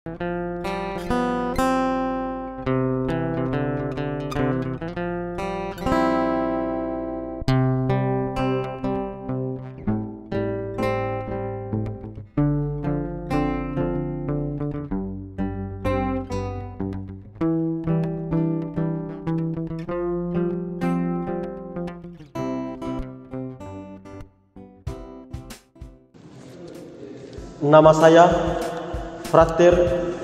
Nama saya Frater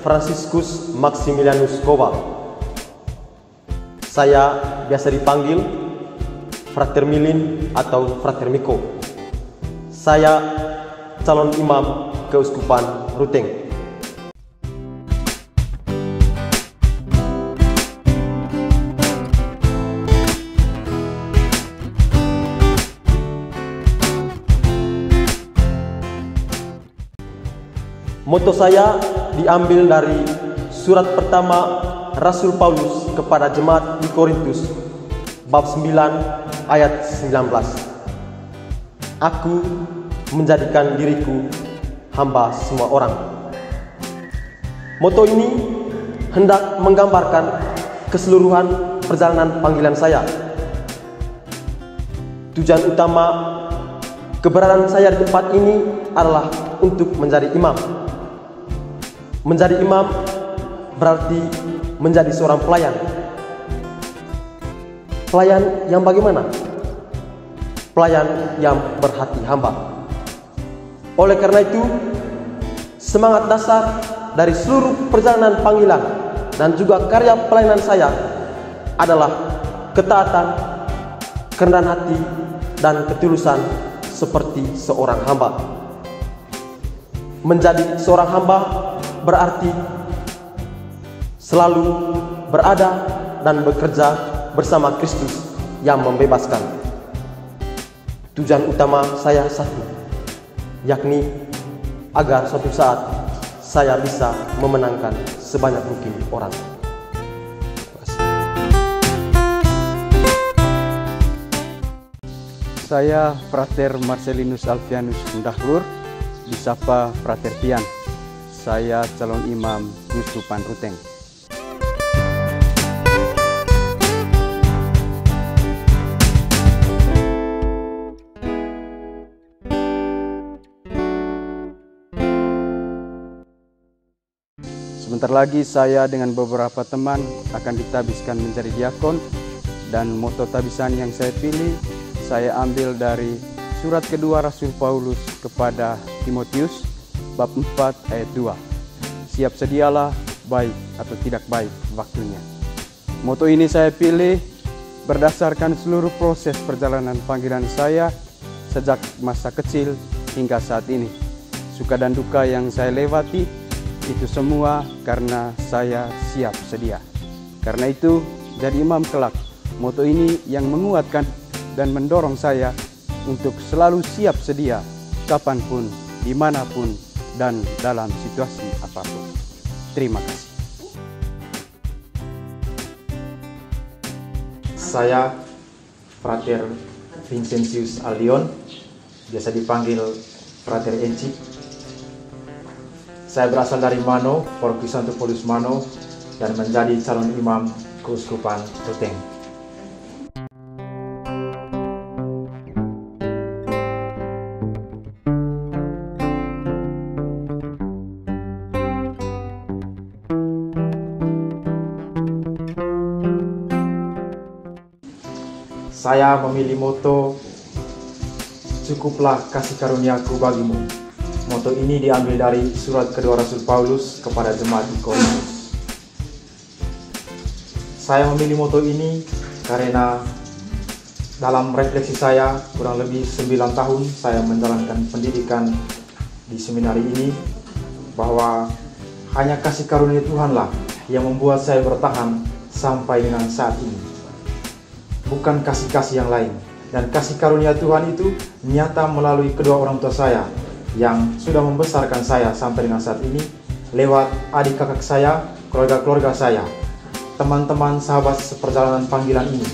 Franciscus Maximilianus Koba. Saya biasa dipanggil Frater Milin atau Frater Miko. Saya calon imam Keuskupan Ruteng. Moto saya diambil dari surat pertama Rasul Paulus kepada jemaat di Korintus, bab 9 ayat 19. Aku menjadikan diriku hamba semua orang. Moto ini hendak menggambarkan keseluruhan perjalanan panggilan saya. Tujuan utama keberadaan saya di tempat ini adalah untuk menjadi imam. Menjadi imam berarti menjadi seorang pelayan. Pelayan yang bagaimana? Pelayan yang berhati hamba. Oleh karena itu, semangat dasar dari seluruh perjalanan panggilan dan juga karya pelayanan saya adalah ketaatan, kerendahan hati, dan ketulusan seperti seorang hamba. Menjadi seorang hamba berarti selalu berada dan bekerja bersama Kristus yang membebaskan. Tujuan utama saya satu, yakni agar suatu saat saya bisa memenangkan sebanyak mungkin orang. Saya Frater Marcelinus Alfianus Mundahlur, disapa Frater Pian. Saya calon imam Keuskupan Ruteng. Sebentar lagi saya dengan beberapa teman akan ditabiskan menjadi diakon, dan moto tabisan yang saya pilih saya ambil dari surat kedua Rasul Paulus kepada Timotius, bab 4 ayat 2. Siap sedialah, baik atau tidak baik waktunya. Moto ini saya pilih berdasarkan seluruh proses perjalanan panggilan saya sejak masa kecil hingga saat ini. Suka dan duka yang saya lewati, itu semua karena saya siap sedia. Karena itu, jadi imam kelak, moto ini yang menguatkan dan mendorong saya untuk selalu siap sedia kapanpun, dimanapun, dan dalam situasi apapun. Terima kasih. Saya Frater Vincentius Aldion, biasa dipanggil Frater Enci. Saya berasal dari Mano, Paroki Santo Paulus Mano, dan menjadi calon imam Keuskupan Ruteng. Saya memilih moto, cukuplah kasih karuniaku bagimu. Moto ini diambil dari surat kedua Rasul Paulus kepada jemaat di Korintus. Saya memilih moto ini karena dalam refleksi saya kurang lebih 9 tahun saya menjalankan pendidikan di seminari ini, bahwa hanya kasih karunia Tuhanlah yang membuat saya bertahan sampai dengan saat ini. Bukan kasih-kasih yang lain. Dan kasih karunia Tuhan itu nyata melalui kedua orang tua saya yang sudah membesarkan saya sampai dengan saat ini, lewat adik kakak saya, keluarga-keluarga saya, teman-teman sahabat seperjalanan panggilan ini,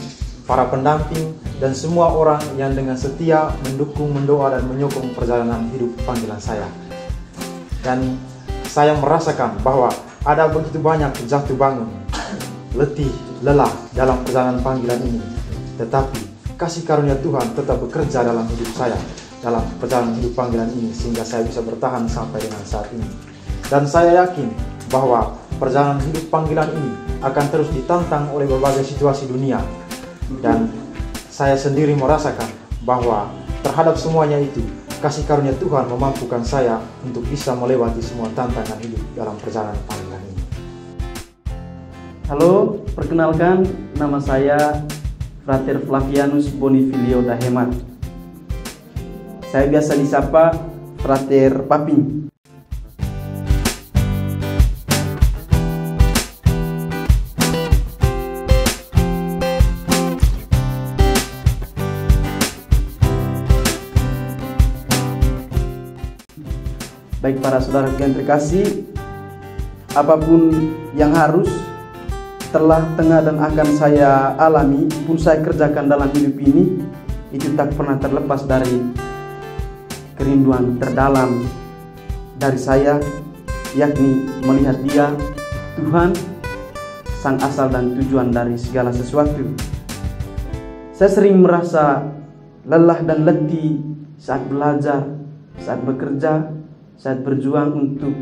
para pendamping, dan semua orang yang dengan setia mendukung, mendoa, dan menyokong perjalanan hidup panggilan saya. Dan saya merasakan bahwa ada begitu banyak jatuh bangun, letih, lelah dalam perjalanan panggilan ini. Tetapi kasih karunia Tuhan tetap bekerja dalam hidup saya, dalam perjalanan hidup panggilan ini, sehingga saya bisa bertahan sampai dengan saat ini. Dan saya yakin bahwa perjalanan hidup panggilan ini akan terus ditantang oleh berbagai situasi dunia. Dan saya sendiri merasakan bahwa terhadap semuanya itu, kasih karunia Tuhan memampukan saya untuk bisa melewati semua tantangan hidup dalam perjalanan panggilan ini. Halo, perkenalkan, nama saya Frater Flavianus Bonifilio Dahemat. Saya biasa disapa Frater Paping. Baik para saudara yang terkasih, apapun yang harus, telah, tengah, dan akan saya alami pun saya kerjakan dalam hidup ini, itu tak pernah terlepas dari kerinduan terdalam dari saya, yakni melihat Dia, Tuhan, sang asal dan tujuan dari segala sesuatu. Saya sering merasa lelah dan letih saat belajar, saat bekerja, saat berjuang untuk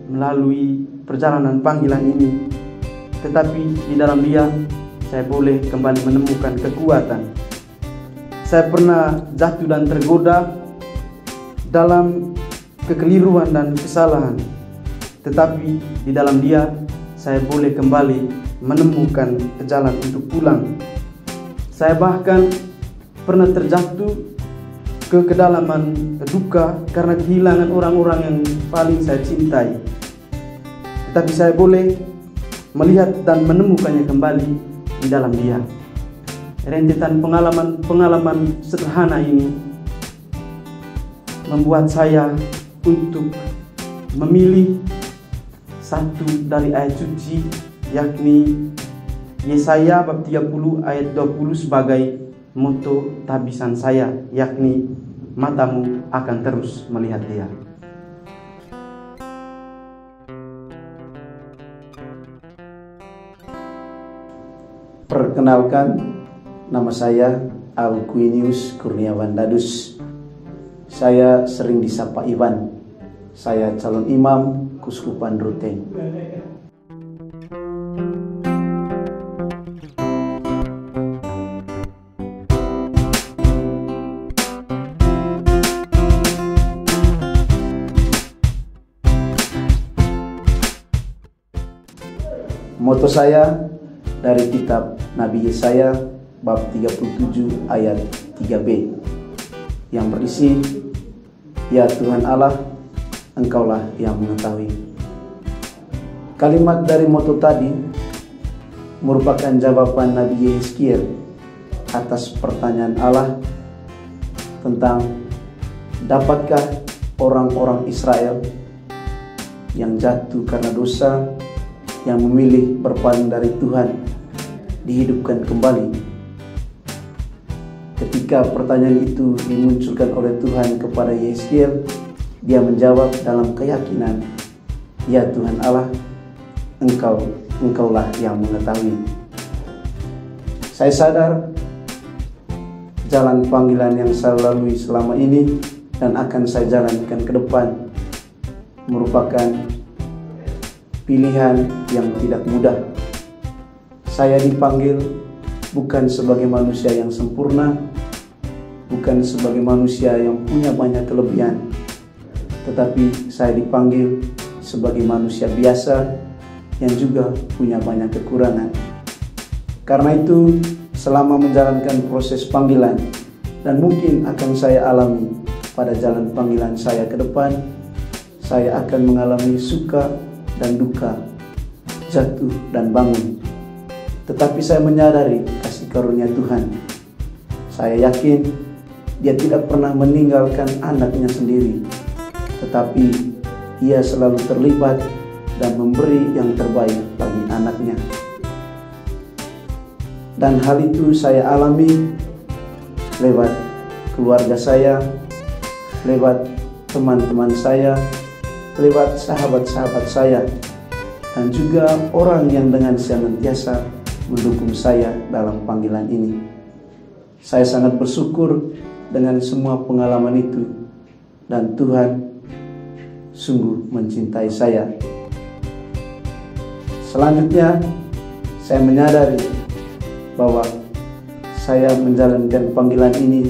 melalui perjalanan panggilan ini. Tetapi di dalam Dia, saya boleh kembali menemukan kekuatan. Saya pernah jatuh dan tergoda dalam kekeliruan dan kesalahan. Tetapi di dalam Dia, saya boleh kembali menemukan jalan untuk pulang. Saya bahkan pernah terjatuh ke kedalaman duka karena kehilangan orang-orang yang paling saya cintai. Tetapi saya boleh melihat dan menemukannya kembali di dalam Dia. Rentetan pengalaman sederhana ini membuat saya untuk memilih satu dari ayat suci, yakni Yesaya bab 30 ayat 20 sebagai moto tabisan saya, yakni matamu akan terus melihat Dia. Perkenalkan, nama saya Alquinius Kurniawan Dadus. Saya sering disapa Iwan. Saya calon imam Kuskupan Ruteng. Moto saya dari kitab Nabi Yesaya bab 37 ayat 3b yang berisi, "Ya Tuhan Allah, Engkaulah yang mengetahui." Kalimat dari moto tadi merupakan jawaban Nabi Yeskiel atas pertanyaan Allah tentang dapatkah orang-orang Israel yang jatuh karena dosa, yang memilih berpaling dari Tuhan, dihidupkan kembali. Ketika pertanyaan itu dimunculkan oleh Tuhan kepada Yeskiel, dia menjawab dalam keyakinan, "Ya Tuhan Allah, Engkaulah yang mengetahui." Saya sadar jalan panggilan yang saya lalui selama ini dan akan saya jalankan ke depan merupakan pilihan yang tidak mudah. Saya dipanggil bukan sebagai manusia yang sempurna, bukan sebagai manusia yang punya banyak kelebihan, tetapi saya dipanggil sebagai manusia biasa yang juga punya banyak kekurangan. Karena itu, selama menjalankan proses panggilan, dan mungkin akan saya alami pada jalan panggilan saya ke depan, saya akan mengalami suka dan duka, jatuh dan bangun. Tetapi saya menyadari kasih karunia Tuhan. Saya yakin Dia tidak pernah meninggalkan anaknya sendiri, tetapi Ia selalu terlibat dan memberi yang terbaik bagi anaknya. Dan hal itu saya alami lewat keluarga saya, lewat teman-teman saya, lewat sahabat-sahabat saya dan juga orang yang dengan senantiasa mendukung saya dalam panggilan ini. Saya sangat bersyukur dengan semua pengalaman itu dan Tuhan sungguh mencintai saya. Selanjutnya, saya menyadari bahwa saya menjalankan panggilan ini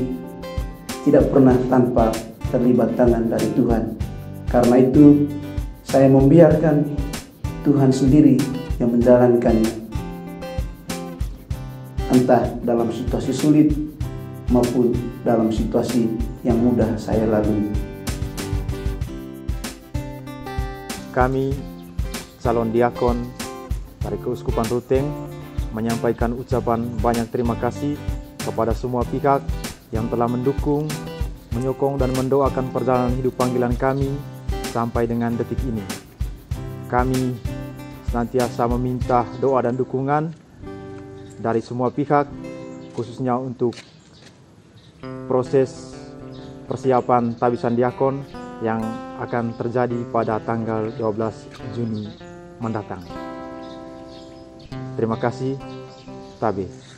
tidak pernah tanpa terlibat tangan dari Tuhan. Karena itu, saya membiarkan Tuhan sendiri yang menjalankannya. Entah dalam situasi sulit maupun dalam situasi yang mudah saya lalui. Kami, calon diakon dari Keuskupan Ruteng, menyampaikan ucapan banyak terima kasih kepada semua pihak yang telah mendukung, menyokong dan mendoakan perjalanan hidup panggilan kami sampai dengan detik ini. Kami senantiasa meminta doa dan dukungan dari semua pihak, khususnya untuk proses persiapan tabisan diakon yang akan terjadi pada tanggal 12 Juni mendatang. Terima kasih, Tabis.